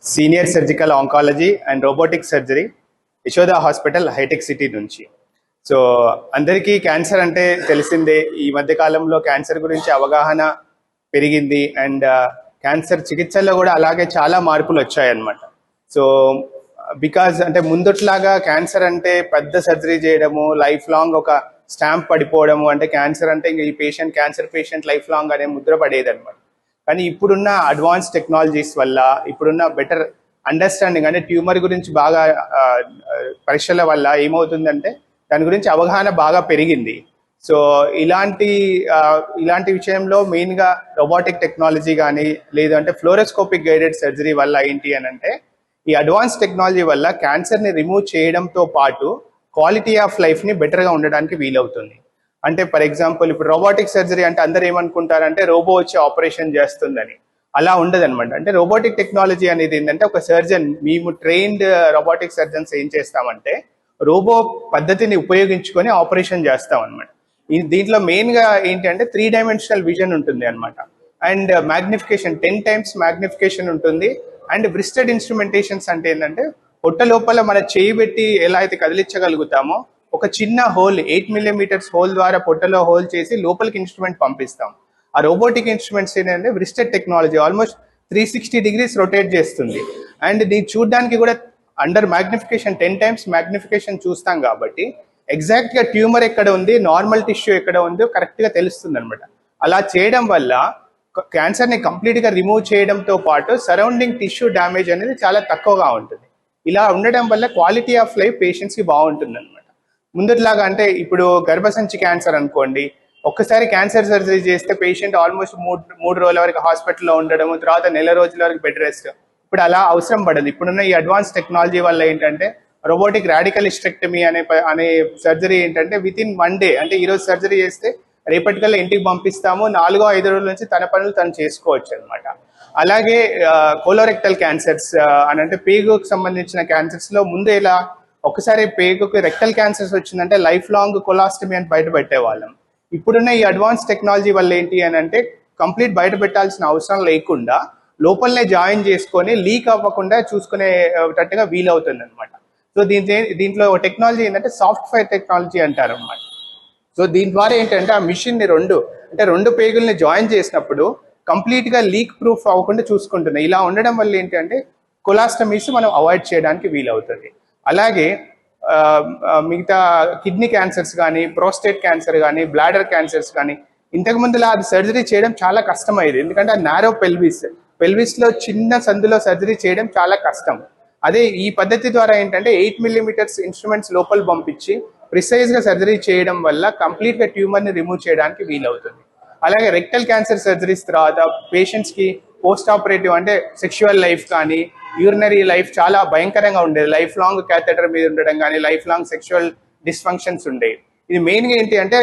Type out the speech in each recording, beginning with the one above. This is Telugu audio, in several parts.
Senior surgical oncology and robotic surgery Yashoda hospital Hitech City నుంచి. సో అందరికీ క్యాన్సర్ అంటే తెలిసిందే. ఈ మధ్య కాలంలో క్యాన్సర్ గురించి అవగాహన పెరిగింది అండ్ క్యాన్సర్ చికిత్సల్లో కూడా అలాగే చాలా మార్పులు వచ్చాయన్నమాట. సో బికాజ్ అంటే ముందట్లాగా క్యాన్సర్ అంటే పెద్ద సర్జరీ చేయడము, లైఫ్ లాంగ్ ఒక స్టాంప్ పడిపోవడము, అంటే క్యాన్సర్ అంటే ఈ patient cancer patient life long అనే ముద్ర పడేది అనమాట. కానీ ఇప్పుడున్న అడ్వాన్స్ టెక్నాలజీస్ వల్ల, ఇప్పుడున్న బెటర్ అండర్స్టాండింగ్ అంటే ట్యూమర్ గురించి బాగా పరీక్షల వల్ల ఏమవుతుందంటే దాని గురించి అవగాహన బాగా పెరిగింది. సో ఇలాంటి విషయంలో మెయిన్గా రోబోటిక్ టెక్నాలజీ కానీ లేదంటే ఫ్లోరోస్కోపిక్ గైడెడ్ సర్జరీ వల్ల ఏంటి అని అంటే ఈ అడ్వాన్స్ టెక్నాలజీ వల్ల క్యాన్సర్ని రిమూవ్ చేయడంతో పాటు క్వాలిటీ ఆఫ్ లైఫ్ని బెటర్గా ఉండడానికి వీలవుతుంది. అంటే ఫర్ ఎగ్జాంపుల్ ఇప్పుడు రోబోటిక్ సర్జరీ అంటే అందరు ఏమనుకుంటారంటే రోబో వచ్చి ఆపరేషన్ చేస్తుందని. అలా ఉండదన్నమాట. అంటే రోబోటిక్ టెక్నాలజీ అనేది ఏంటంటే ఒక సర్జన్, మేము ట్రైన్డ్ రోబోటిక్ సర్జన్స్ ఏం చేస్తామంటే రోబో పద్ధతిని ఉపయోగించుకొని ఆపరేషన్ చేస్తాం అనమాట. దీంట్లో మెయిన్గా ఏంటంటే 3 డైమెన్షనల్ విజన్ ఉంటుంది అనమాట. అండ్ మ్యాగ్నిఫికేషన్ 10 times మ్యాగ్నిఫికేషన్ ఉంటుంది. అండ్ బ్రిస్టెడ్ ఇన్స్ట్రుమెంటేషన్స్ అంటే ఏంటంటే పొట్ట లోపల మన చేయి పెట్టి ఎలా అయితే కదిలించగలుగుతామో ఒక చిన్న హోల్ 8 mm హోల్ ద్వారా పొట్టలో హోల్ చేసి లోపలికి ఇన్స్ట్రుమెంట్ పంపిస్తాం. ఆ రోబోటిక్ ఇన్స్ట్రుమెంట్స్ ఏంటంటే బ్రిస్టెడ్ టెక్నాలజీ ఆల్మోస్ట్ 360 degrees రొటేట్ చేస్తుంది. అండ్ దీన్ని చూడడానికి కూడా అండర్ మ్యాగ్నిఫికేషన్ 10 times మ్యాగ్నిఫికేషన్ చూస్తాం కాబట్టి ఎగ్జాక్ట్గా ట్యూమర్ ఎక్కడ ఉంది, నార్మల్ టిష్యూ ఎక్కడ ఉందో కరెక్ట్గా తెలుస్తుంది అనమాట. అలా చేయడం వల్ల క్యాన్సర్ని కంప్లీట్గా రిమూవ్ చేయడంతో పాటు సరౌండింగ్ టిష్యూ డ్యామేజ్ అనేది చాలా తక్కువగా ఉంటుంది. ఇలా ఉండడం వల్ల క్వాలిటీ ఆఫ్ లైఫ్ పేషెంట్స్కి బాగుంటుంది అనమాట. ముందులాగా అంటే ఇప్పుడు గర్భసంచి క్యాన్సర్ అనుకోండి, ఒక్కసారి క్యాన్సర్ సర్జరీ చేస్తే పేషెంట్ ఆల్మోస్ట్ మూడు రోజుల వరకు హాస్పిటల్లో ఉండడము, తర్వాత నెల రోజుల వరకు బెడ్ రెస్ట్. ఇప్పుడు అలా అవసరం పడదు. ఇప్పుడున్న ఈ అడ్వాన్స్ టెక్నాలజీ వల్ల ఏంటంటే రోబోటిక్ రాడికల్ హిస్టెక్టమీ అనే సర్జరీ ఏంటంటే విత్ ఇన్ 1 day, అంటే ఈరోజు సర్జరీ చేస్తే రేపటికల్లా ఇంటికి పంపిస్తాము, 4-5 రోజుల నుంచి తన పనులు తను చేసుకోవచ్చు అనమాట. అలాగే కోలోరెక్టల్ క్యాన్సర్స్ అని అంటే పేగుకు సంబంధించిన క్యాన్సర్స్లో ముందు ఇలా ఒకసారి పేగుకి రెక్టల్ క్యాన్సర్స్ వచ్చిందంటే లైఫ్ లాంగ్ కొలాస్టమీ అని బయట పెట్టేవాళ్ళం. ఇప్పుడున్న ఈ అడ్వాన్స్ టెక్నాలజీ వల్ల ఏంటి అని అంటే కంప్లీట్ బయట పెట్టాల్సిన అవసరం లేకుండా లోపలనే జాయిన్ చేసుకొని లీక్ అవ్వకుండా చూసుకునేటట్టుగా వీలవుతుంది అనమాట. సో దీంట్లో టెక్నాలజీ ఏంటంటే సాఫ్ట్వేర్ టెక్నాలజీ అంటారు అనమాట. సో దీని ద్వారా ఏంటంటే ఆ మిషన్ని రెండు పేగుల్ని జాయిన్ చేసినప్పుడు కంప్లీట్గా లీక్ ప్రూఫ్ అవ్వకుండా చూసుకుంటుంది. ఇలా ఉండడం వల్ల ఏంటంటే కొలాస్టమీస్ మనం అవాయిడ్ చేయడానికి వీలవుతుంది. అలాగే మిగతా కిడ్నీ క్యాన్సర్స్ కానీ, ప్రోస్టేట్ క్యాన్సర్ కానీ, బ్లాడర్ క్యాన్సర్స్ కానీ ఇంతకుముందులా అది సర్జరీ చేయడం చాలా కష్టమయ్యేది. ఎందుకంటే ఆ నారో పెల్విస్లో చిన్న సందులో సర్జరీ చేయడం చాలా కష్టం. అదే ఈ పద్ధతి ద్వారా ఏంటంటే 8 mm ఇన్స్ట్రుమెంట్స్ లోపల పంపించి ప్రిసైజ్గా సర్జరీ చేయడం వల్ల కంప్లీట్గా ట్యూమర్ని రిమూవ్ చేయడానికి వీలవుతుంది. అలాగే రెక్టల్ క్యాన్సర్ సర్జరీస్ తర్వాత పేషెంట్స్కి పోస్ట్ ఆపరేటివ్ అంటే సెక్షువల్ లైఫ్ కానీ, యూరినరీ లైఫ్ చాలా భయంకరంగా ఉండేది. లైఫ్ లాంగ్ క్యాథెటర్ మీద ఉండడం కానీ, లైఫ్ లాంగ్ సెక్షువల్ డిస్ఫంక్షన్స్ ఉండేవి. ఇది మెయిన్గా ఏంటి అంటే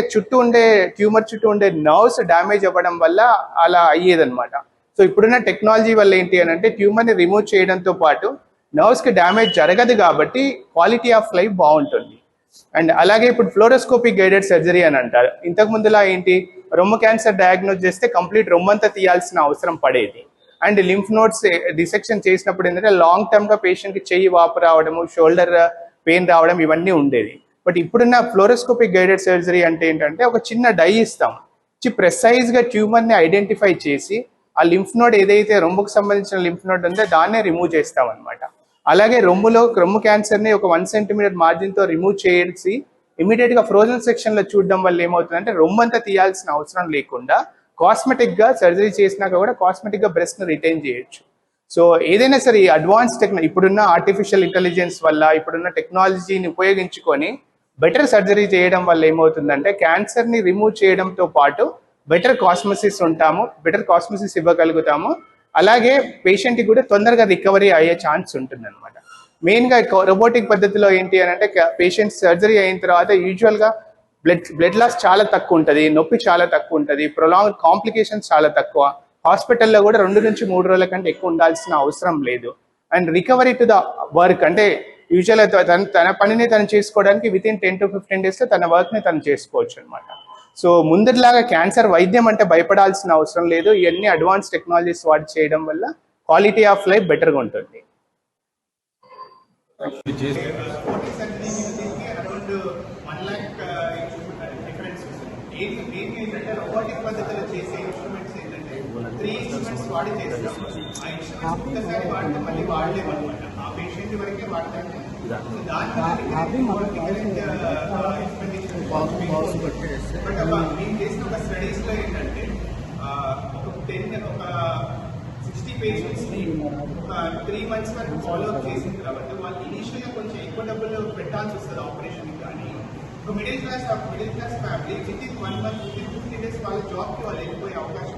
ట్యూమర్ చుట్టూ ఉండే నర్వ్స్ డ్యామేజ్ అవ్వడం వల్ల అలా అయ్యేదన్నమాట. సో ఇప్పుడున్న టెక్నాలజీ వల్ల ఏంటి అని అంటే ట్యూమర్ని రిమూవ్ చేయడంతో పాటు నర్వ్స్కి డ్యామేజ్ జరగదు కాబట్టి క్వాలిటీ ఆఫ్ లైఫ్ బాగుంటుంది. అండ్ అలాగే ఇప్పుడు ఫ్లోరోస్కోపిక్ గైడెడ్ సర్జరీ అని అంటారు. ఇంతకు ముందులా ఏంటి, రొమ్ము క్యాన్సర్ డయాగ్నోజ్ చేస్తే కంప్లీట్ రొమ్మంతా తీయాల్సిన అవసరం పడేది. అండ్ లింఫ్ నోడ్స్ డిసెక్షన్ చేసినప్పుడు ఏంటంటే లాంగ్ టర్మ్గా పేషెంట్కి చెయ్యి వాపు రావడము, షోల్డర్ పెయిన్ రావడం ఇవన్నీ ఉండేది. బట్ ఇప్పుడున్న ఫ్లోరోస్కోపిక్ గైడెడ్ సర్జరీ అంటే ఏంటంటే ఒక చిన్న డై ఇస్తాం, ప్రెసైజ్గా ట్యూమర్ని ఐడెంటిఫై చేసి ఆ లింఫ్ నోడ్ ఏదైతే రొమ్ముకు సంబంధించిన లింఫ్ నోడ్ ఉందో దాన్నే రిమూవ్ చేస్తాం అనమాట. అలాగే రొమ్ము క్యాన్సర్ని ఒక 1 cm మార్జిన్తో రిమూవ్ చేసి ఇమీడియట్గా ఫ్రోజన్ సెక్షన్లో చూడడం వల్ల ఏమవుతుందంటే రొమ్మంతా తీయాల్సిన అవసరం లేకుండా కాస్మెటిక్గా సర్జరీ చేసినాక కూడా కాస్మెటిక్గా బ్రెస్ట్ని రిటైన్ చేయొచ్చు. సో ఏదైనా సరే ఈ అడ్వాన్స్ ఇప్పుడున్న ఆర్టిఫిషియల్ ఇంటెలిజెన్స్ వల్ల, ఇప్పుడున్న టెక్నాలజీని ఉపయోగించుకొని బెటర్ సర్జరీ చేయడం వల్ల ఏమవుతుందంటే క్యాన్సర్ని రిమూవ్ చేయడంతో పాటు బెటర్ కాస్మెసిస్ ఇవ్వగలుగుతాము. అలాగే పేషెంట్కి కూడా తొందరగా రికవరీ అయ్యే ఛాన్స్ ఉంటుంది అనమాట. మెయిన్గా రోబోటిక్ పద్ధతిలో ఏంటి అని అంటే పేషెంట్ సర్జరీ అయిన తర్వాత యూజువల్గా బ్లడ్ లాస్ చాలా తక్కువ ఉంటుంది, నొప్పి చాలా తక్కువ ఉంటుంది, ప్రొలాంగ్ కాంప్లికేషన్స్ చాలా తక్కువ. హాస్పిటల్లో కూడా 2 నుంచి 3 రోజుల కంటే ఎక్కువ ఉండాల్సిన అవసరం లేదు. And recovery to the work అంటే యూజువల్గా తన పనిని తను చేసుకోవడానికి విత్ ఇన్ 10 to 15 days తన వర్క్ని తను చేసుకోవచ్చు అనమాట. సో ముందటిలాగా క్యాన్సర్ వైద్యం అంటే భయపడాల్సిన అవసరం లేదు. ఇవన్నీ అడ్వాన్స్ టెక్నాలజీస్ వాడి చేయడం వల్ల క్వాలిటీ ఆఫ్ లైఫ్ బెటర్గా ఉంటుంది. రోబోటిక్ సర్జరీ మ్యూజియంకి అరౌండ్ 1 lakh డిఫరెన్స్ వస్తుంది. ఏంటంటే రోబోటిక్ పద్ధతిలో చేసే ఇన్స్ట్రుమెంట్స్ ఏంటంటే 3 ఇన్స్ట్రుమెంట్స్ వాడి చేస్తాం. ఆ ఇన్స్ట్రుమెంట్స్ ఒక్కసారి వాడితే మళ్ళీ వాడలేమన్నమాట. ఆ పేషెంట్ వరకే వాడతాం. మేము చేసిన ఒక స్టడీస్లో ఏంటంటే ఒక 60 పేషెంట్స్ని ఒక 3 months వరకు ఫాలో అప్ చేసిన తర్వాత వాళ్ళు ఇనీషియల్గా కొంచెం ఎక్కువ డబ్బులు పెట్టాల్సి వస్తుంది ఆపరేషన్కి. కానీ ఒక middle class family with in 1 month, within 15 days వాళ్ళ జాబ్కి వాళ్ళు వెళ్ళిపోయే అవకాశం